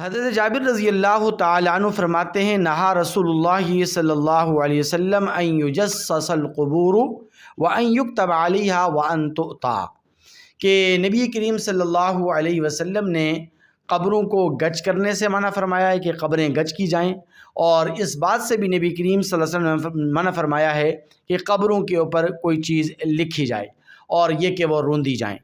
حضرت جابر رضی اللہ تعالیٰ عنہ فرماتے ہیں نہا رسول اللہ صلی اللہ علیہ وسلم ان یجسس القبور وان یکتب علیہا وان تؤطا، کہ نبی کریم صلی اللہ علیہ وسلم نے قبروں کو گچ کرنے سے منع فرمایا ہے کہ قبریں گچ کی جائیں، اور اس بات سے بھی نبی کریم صلی اللہ علیہ وسلم نے منع فرمایا ہے کہ قبروں کے اوپر کوئی چیز لکھی جائے اور یہ کہ وہ روندی جائیں۔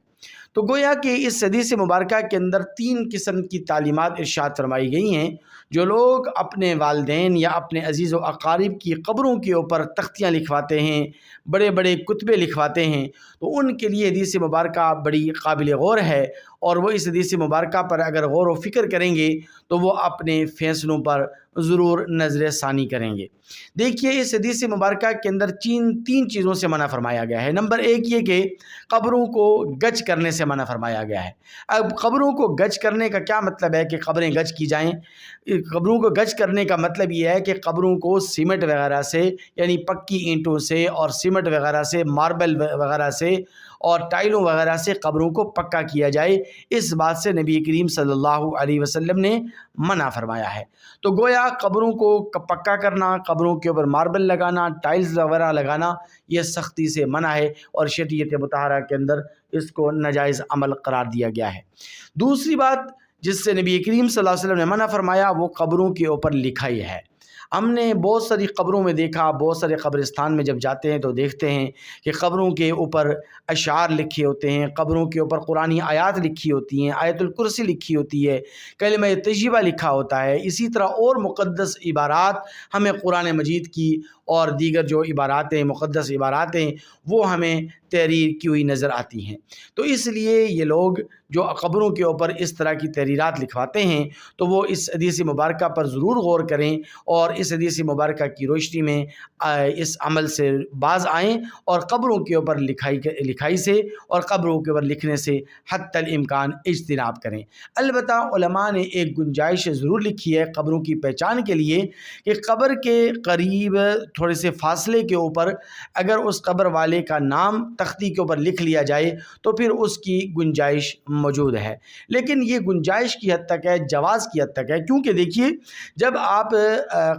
تو گویا کہ اس حدیث مبارکہ کے اندر تین قسم کی تعلیمات ارشاد فرمائی گئی ہیں۔ جو لوگ اپنے والدین یا اپنے عزیز و اقارب کی قبروں کے اوپر تختیاں لکھواتے ہیں، بڑے بڑے کتبے لکھواتے ہیں، تو ان کے لیے حدیث مبارکہ بڑی قابل غور ہے، اور وہ اس حدیث مبارکہ پر اگر غور و فکر کریں گے تو وہ اپنے فیصلوں پر ضرور نظر ثانی کریں گے۔ دیکھیے اس حدیث مبارکہ کے اندر تین چیزوں سے منع فرمایا گیا ہے۔ نمبر ایک یہ کہ قبروں کو گچ کرنے سے منع فرمایا گیا ہے۔ اب قبروں کو گچ کرنے کا کیا مطلب ہے کہ قبریں گچ کی جائیں؟ قبروں کو گچ کرنے کا مطلب یہ ہے کہ قبروں کو سیمنٹ وغیرہ سے، یعنی پکی اینٹوں سے اور سیمنٹ وغیرہ سے، ماربل وغیرہ سے اور ٹائلوں وغیرہ سے قبروں کو پکا کیا جائے۔ اس بات سے نبی کریم صلی اللہ علیہ وسلم نے منع فرمایا ہے۔ تو گویا قبروں کو پکا کرنا، قبروں کے اوپر ماربل لگانا، ٹائلز وغیرہ لگانا، یہ سختی سے منع ہے، اور شریعت مطہرہ کے اندر اس کو ناجائز عمل قرار دیا گیا ہے۔ دوسری بات جس سے نبی کریم صلی اللہ علیہ وسلم نے منع فرمایا وہ قبروں کے اوپر لکھائی ہے۔ ہم نے بہت ساری قبروں میں دیکھا، بہت سارے قبرستان میں جب جاتے ہیں تو دیکھتے ہیں کہ قبروں کے اوپر اشعار لکھے ہوتے ہیں، قبروں کے اوپر قرآنی آیات لکھی ہوتی ہیں، آیت الکرسی لکھی ہوتی ہے، کلمہ طیبہ لکھا ہوتا ہے۔ اسی طرح اور مقدس عبارات ہمیں قرآن مجید کی اور دیگر جو عبارات ہیں، مقدس عبارات ہیں، وہ ہمیں تحریر کی ہوئی نظر آتی ہیں۔ تو اس لیے یہ لوگ جو قبروں کے اوپر اس طرح کی تحریرات لکھواتے ہیں تو وہ اس حدیث مبارکہ پر ضرور غور کریں، اور اس حدیث مبارکہ کی روشنی میں اس عمل سے باز آئیں، اور قبروں کے اوپر لکھائی سے اور قبروں کے اوپر لکھنے سے حتی الامکان اجتناب کریں۔ البتہ علماء نے ایک گنجائش ضرور لکھی ہے قبروں کی پہچان کے لیے، کہ قبر کے قریب تھوڑے سے فاصلے کے اوپر اگر اس قبر والے کا نام تختی کے اوپر لکھ لیا جائے تو پھر اس کی گنجائش موجود ہے، لیکن یہ گنجائش کی حد تک ہے، جواز کی حد تک ہے۔ کیونکہ دیکھیے جب آپ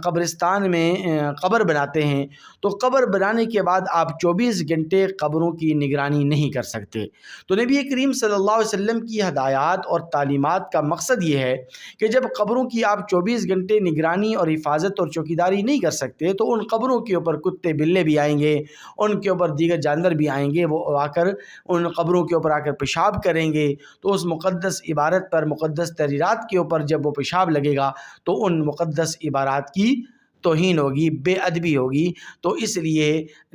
قبرستان میں قبر بناتے ہیں تو قبر بنانے کے بعد آپ 24 گھنٹے قبروں کی نگرانی نہیں کر سکتے۔ تو نبی کریم صلی اللہ علیہ وسلم کی ہدایات اور تعلیمات کا مقصد یہ ہے کہ جب قبروں کی آپ 24 گھنٹے نگرانی اور حفاظت اور چوکیداری نہیں کر سکتے تو ان قبروں کے اوپر کتے بلے بھی آئیں گے، ان کے اوپر دیگر جانور بھی آئیں گے، وہ آ کر ان قبروں کے اوپر آ کر پیشاب کریں گے۔ تو اس مقدس عبارت پر، مقدس تحریرات کے اوپر جب وہ پیشاب لگے گا تو ان مقدس عبارات کی توہین ہوگی، بے ادبی ہوگی۔ تو اس لیے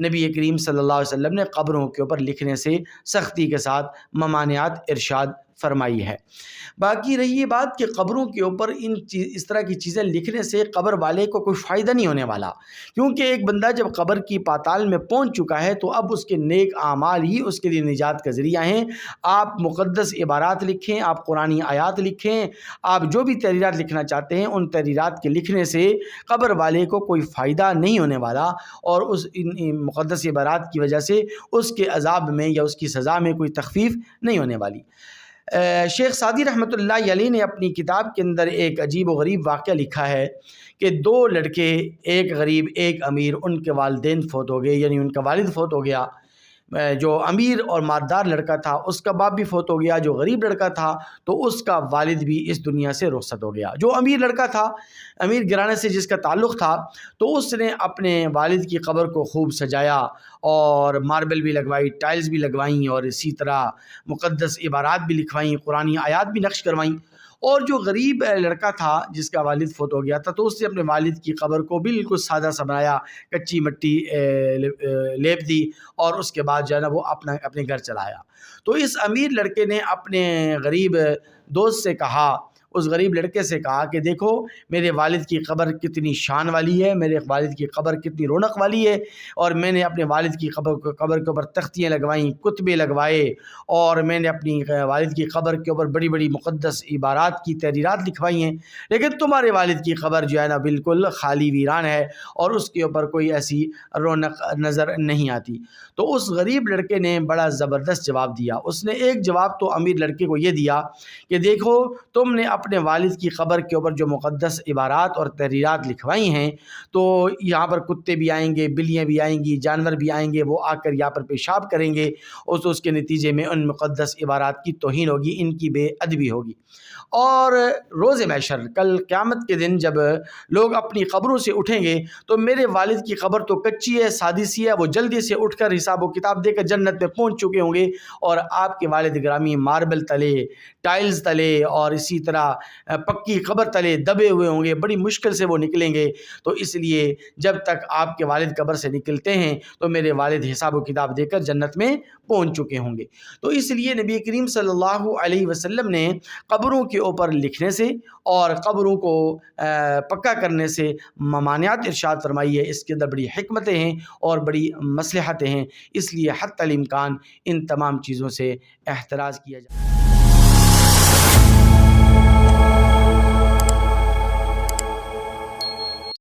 نبی کریم صلی اللہ علیہ وسلم نے قبروں کے اوپر لکھنے سے سختی کے ساتھ ممانعت ارشاد فرمائی ہے۔ باقی رہی یہ بات کہ قبروں کے اوپر اس طرح کی چیزیں لکھنے سے قبر والے کو کوئی فائدہ نہیں ہونے والا، کیونکہ ایک بندہ جب قبر کی پاتال میں پہنچ چکا ہے تو اب اس کے نیک اعمال ہی اس کے لیے نجات کا ذریعہ ہیں۔ آپ مقدس عبارات لکھیں، آپ قرآنی آیات لکھیں، آپ جو بھی تحریرات لکھنا چاہتے ہیں ان تحریرات کے لکھنے سے قبر والے کو کوئی فائدہ نہیں ہونے والا، اور اس مقدس عبارات کی وجہ سے اس کے عذاب میں یا اس کی سزا میں کوئی تخفیف نہیں ہونے والی۔ شیخ سعدی رحمۃ اللہ علیہ نے اپنی کتاب کے اندر ایک عجیب و غریب واقعہ لکھا ہے کہ دو لڑکے، ایک غریب ایک امیر، ان کے والدین فوت ہو گئے، یعنی ان کا والد فوت ہو گیا۔ جو امیر اور مالدار لڑکا تھا اس کا باپ بھی فوت ہو گیا، جو غریب لڑکا تھا تو اس کا والد بھی اس دنیا سے رخصت ہو گیا۔ جو امیر لڑکا تھا، امیر گھرانے سے جس کا تعلق تھا، تو اس نے اپنے والد کی قبر کو خوب سجایا اور ماربل بھی لگوائی، ٹائلز بھی لگوائیں، اور اسی طرح مقدس عبارات بھی لکھوائیں، قرآنی آیات بھی نقش کروائیں۔ اور جو غریب لڑکا تھا جس کا والد فوت ہو گیا تھا تو اس نے اپنے والد کی قبر کو بالکل سادہ سا بنایا، کچی مٹی لیپ دی، اور اس کے بعد جو ہے نا وہ اپنے گھر چلایا۔ تو اس امیر لڑکے نے اپنے غریب دوست سے کہا، اس غریب لڑکے سے کہا کہ دیکھو میرے والد کی قبر کتنی شان والی ہے، میرے والد کی قبر کتنی رونق والی ہے، اور میں نے اپنے والد کی قبر کے اوپر تختیاں لگوائیں، کتبے لگوائے، اور میں نے اپنی والد کی قبر کے اوپر بڑی بڑی مقدس عبارات کی تحریرات لکھوائی ہیں، لیکن تمہارے والد کی قبر جو ہے نا بالکل خالی ویران ہے اور اس کے اوپر کوئی ایسی رونق نظر نہیں آتی۔ تو اس غریب لڑکے نے بڑا زبردست جواب دیا۔ اس نے ایک جواب تو امیر لڑکے کو یہ دیا کہ دیکھو تم نے اپنے والد کی قبر کے اوپر جو مقدس عبارات اور تحریرات لکھوائی ہیں، تو یہاں پر کتے بھی آئیں گے، بلیاں بھی آئیں گی، جانور بھی آئیں گے، وہ آ کر یہاں پر پیشاب کریں گے، اور تو اس کے نتیجے میں ان مقدس عبارات کی توہین ہوگی، ان کی بے ادبی ہوگی۔ اور روز محشر، کل قیامت کے دن جب لوگ اپنی قبروں سے اٹھیں گے تو میرے والد کی قبر تو کچی ہے، سادی سی ہے، وہ جلدی سے اٹھ کر حساب و کتاب دے کر جنت میں پہنچ چکے ہوں گے، اور آپ کے والد گرامی ماربل تلے، ٹائلز تلے اور اسی طرح پکی قبر تلے دبے ہوئے ہوں گے، بڑی مشکل سے وہ نکلیں گے۔ تو اس لیے جب تک آپ کے والد قبر سے نکلتے ہیں تو میرے والد حساب و کتاب دے کر جنت میں پہنچ چکے ہوں گے۔ تو اس لیے نبی کریم صلی اللہ علیہ وسلم نے قبروں کے اوپر لکھنے سے اور قبروں کو پکا کرنے سے ممانعت ارشاد فرمائی ہے۔ اس کے اندر بڑی حکمتیں ہیں اور بڑی مصلحتیں ہیں، اس لیے حتی الامکان ان تمام چیزوں سے احتراز کیا جائے۔